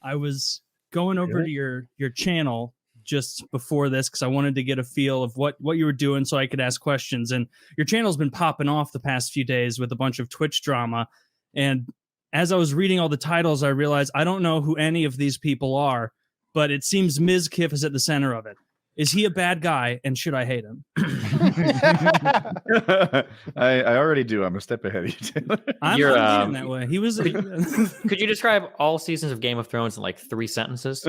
I was going over to your channel just before this because I wanted to get a feel of what you were doing so I could ask questions. And your channel's been popping off the past few days with a bunch of Twitch drama. And as I was reading all the titles, I realized I don't know who any of these people are, but it seems Mizkif is at the center of it. Is he a bad guy, and should I hate him? I already do. I'm a step ahead of you, Taylor. I'm leaning that way. He was. Could you describe all seasons of Game of Thrones in like 3 sentences?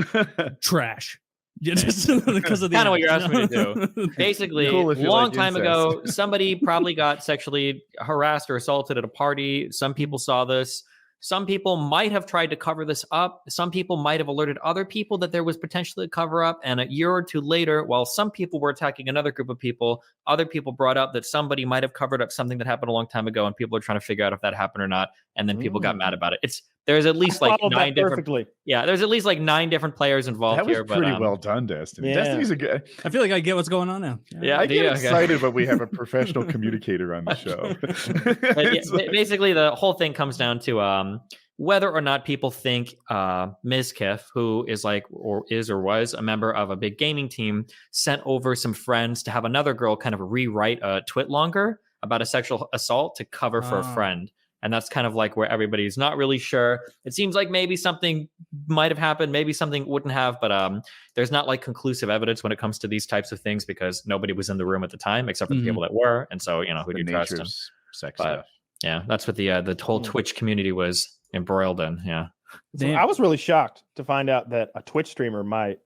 Trash. Yeah, just because of the kind of what you're asking me to do. Basically, a long time ago, somebody probably got sexually harassed or assaulted at a party. Some people saw this. Some people might have tried to cover this up. Some people might have alerted other people that there was potentially a cover up. And a year or two later, while some people were attacking another group of people, other people brought up that somebody might have covered up something that happened a long time ago. And people are trying to figure out if that happened or not. And then people got mad about it. There's at least like 9 different. Yeah, there's at least like 9 different players involved here. That was pretty well done, Destiny. Yeah. Destiny's a good. I feel like I get what's going on now. Yeah, I get excited when we have a professional communicator on the show. Basically, the whole thing comes down to whether or not people think Mizkif, who is like or was a member of a big gaming team, sent over some friends to have another girl kind of rewrite a twit longer about a sexual assault to cover for a friend. And that's kind of like where everybody's not really sure. It seems like maybe something might have happened, maybe something wouldn't have, but there's not like conclusive evidence when it comes to these types of things because nobody was in the room at the time except for the people that were. And so, who do you trust? Sex but, stuff. Yeah, that's what the whole Twitch community was embroiled in. Yeah. So I was really shocked to find out that a Twitch streamer might,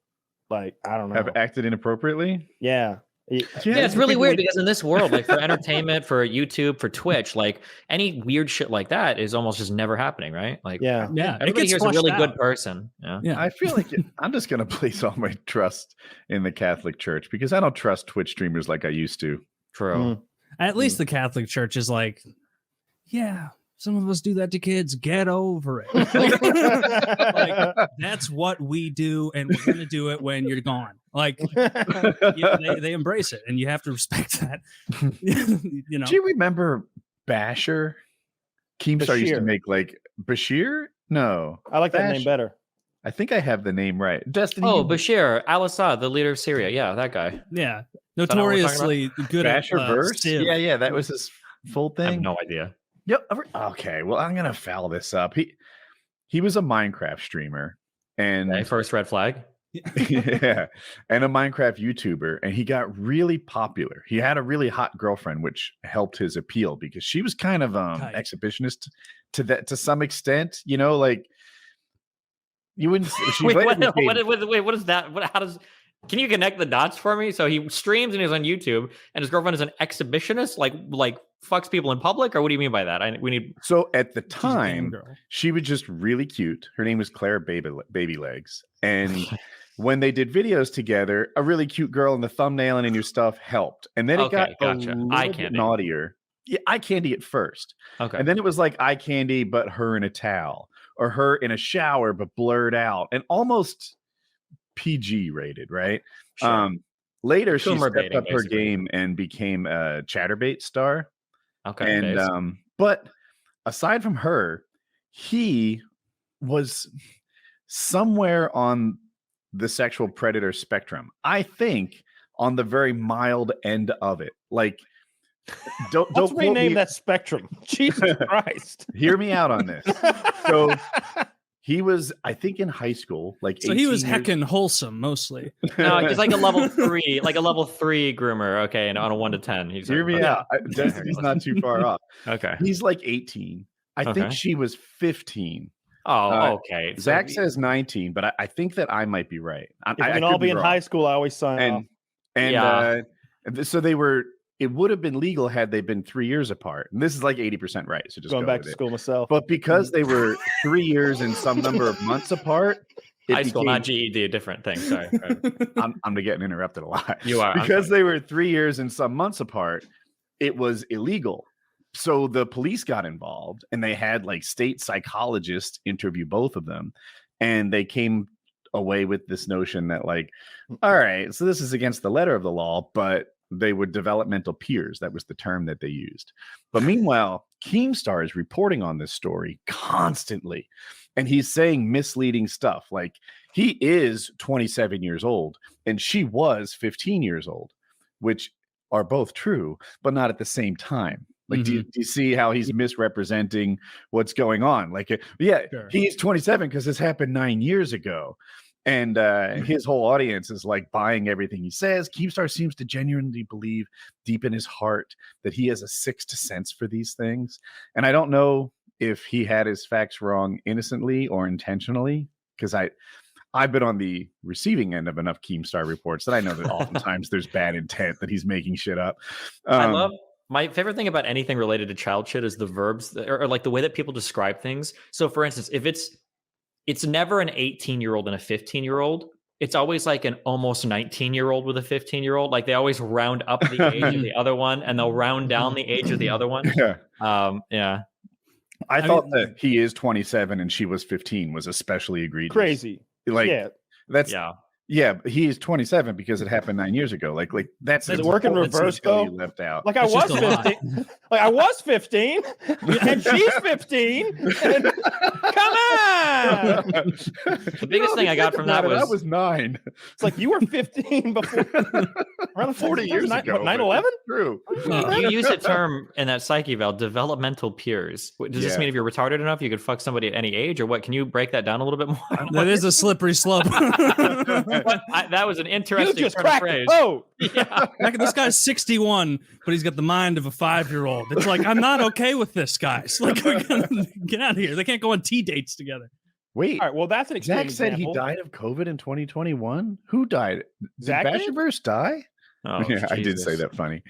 I don't know, have acted inappropriately. Yeah. Yeah, it's really weird because in this world, like for entertainment, for YouTube, for Twitch, like any weird shit like that is almost just never happening, right? Like, everybody here's a really good person. Yeah, I feel like I'm just gonna place all my trust in the Catholic Church because I don't trust Twitch streamers like I used to. True. At least the Catholic Church is like, yeah, some of us do that to kids. Get over it. Like, that's what we do, and we're going to do it when you're gone. Like, they embrace it, and you have to respect that. Do you remember Basher? Keemstar used to make like Bashir. No, I like that name better. I think I have the name right. Destiny. Oh, Bashir al-Assad, the leader of Syria. Yeah, that guy. Yeah, notoriously good Basher at verse. Yeah, that was his full thing. I have no idea. Yep. Okay. Well, I'm gonna foul this up. He was a Minecraft streamer, and first red flag. Yeah, and a Minecraft YouTuber, and he got really popular. He had a really hot girlfriend, which helped his appeal because she was kind of exhibitionist to some extent. Like you wouldn't. Wait, what is that? How does? Can you connect the dots for me? So he streams and he's on YouTube, and his girlfriend is an exhibitionist, like fucks people in public, or what do you mean by that? So at the time, she was just really cute. Her name was Claire Baby Legs, and when they did videos together, a really cute girl in the thumbnail and in your stuff helped, and then it got a little bit naughtier. Yeah, eye candy at first, and then it was like eye candy, but her in a towel, or her in a shower but blurred out, and almost PG rated, right? Sure. Later she stepped up her game and became a Chatterbait star. And but aside from her, he was somewhere on the sexual predator spectrum. I think on the very mild end of it. Like, don't rename that spectrum. Jesus Christ. Hear me out on this. So he was, I think, in high school, like. So he was heckin' wholesome mostly. No, he's like a level 3, groomer. Okay, and on a 1 to 10, he's. Hear me out. Destiny's not too far off. Okay, he's like 18. I think she was 15. Oh, okay. Zach says 19, but I think that I might be right. If we can all be in high school, I always sign off. And so they were. It would have been legal had they been 3 years apart. And this is like 80% right. So just going back to school myself. But because they were 3 years and some number of months apart, high school, not GED, a different thing. Sorry. I'm getting interrupted a lot. You are. Because they were 3 years and some months apart, it was illegal. So the police got involved and they had like state psychologists interview both of them. And they came away with this notion that like, all right, so this is against the letter of the law, but they were developmental peers. That was the term that they used. But meanwhile, Keemstar is reporting on this story constantly. and he's saying misleading stuff. Like, he is 27 years old and she was 15 years old, which are both true, but not at the same time. Like, do you see how he's misrepresenting what's going on? Like, sure. He's 27 because this happened 9 years ago. And his whole audience is like buying everything he says. Keemstar seems to genuinely believe deep in his heart that he has a sixth sense for these things. And I don't know if he had his facts wrong innocently or intentionally, because I've been on the receiving end of enough Keemstar reports that I know that oftentimes there's bad intent, that he's making shit up. I love my favorite thing about anything related to child shit is the verbs or like the way that people describe things. So for instance, if it's never an 18-year-old and a 15-year-old. It's always like an almost 19-year-old with a 15-year-old. Like they always round up the age of the other one and they'll round down the age of the other one. Yeah. I thought that he is 27 and she was 15 was especially egregious. Crazy. Like, yeah, but he is 27 because it happened 9 years ago. Like that's does it work in reverse though? Left out. Like I was 15. Like I was 15 and she's 15. And, come on. The biggest thing I got from that was I was 9. It's like you were 15 before around 40 years ago. 9/11? True. You use a term in that psyche eval, developmental peers. Does this mean if you're retarded enough, you could fuck somebody at any age, or what? Can you break that down a little bit more? That is a slippery slope. That was an interesting you just cracked phrase. Yeah. Like, this guy's 61, but he's got the mind of a 5-year-old. It's like, I'm not okay with this, guys. Like, we're gonna get out of here. They can't go on tea dates together. Wait. All right. Well, that's an example. Zach said he died of COVID in 2021. Who died? Zach did Bashiverse die? Oh, yeah, Jesus. I did say that funny.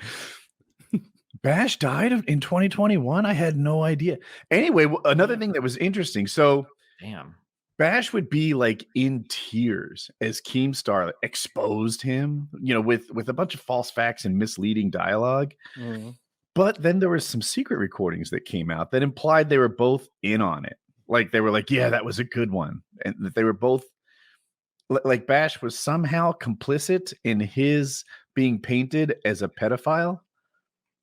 Bash died in 2021. I had no idea. Anyway, another thing that was interesting. So, damn. Bash would be like in tears as Keemstar exposed him, with a bunch of false facts and misleading dialogue. But then there was some secret recordings that came out that implied they were both in on it. Like they were like, yeah, that was a good one. And that they were both like Bash was somehow complicit in his being painted as a pedophile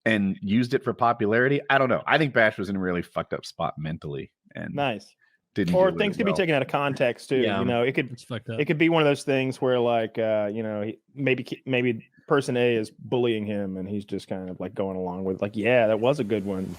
and used it for popularity. I don't know. I think Bash was in a really fucked up spot mentally. And nice. Or things could be taken out of context too. Yeah. It could be one of those things where like maybe person A is bullying him and he's just kind of like going along with like, yeah, that was a good one.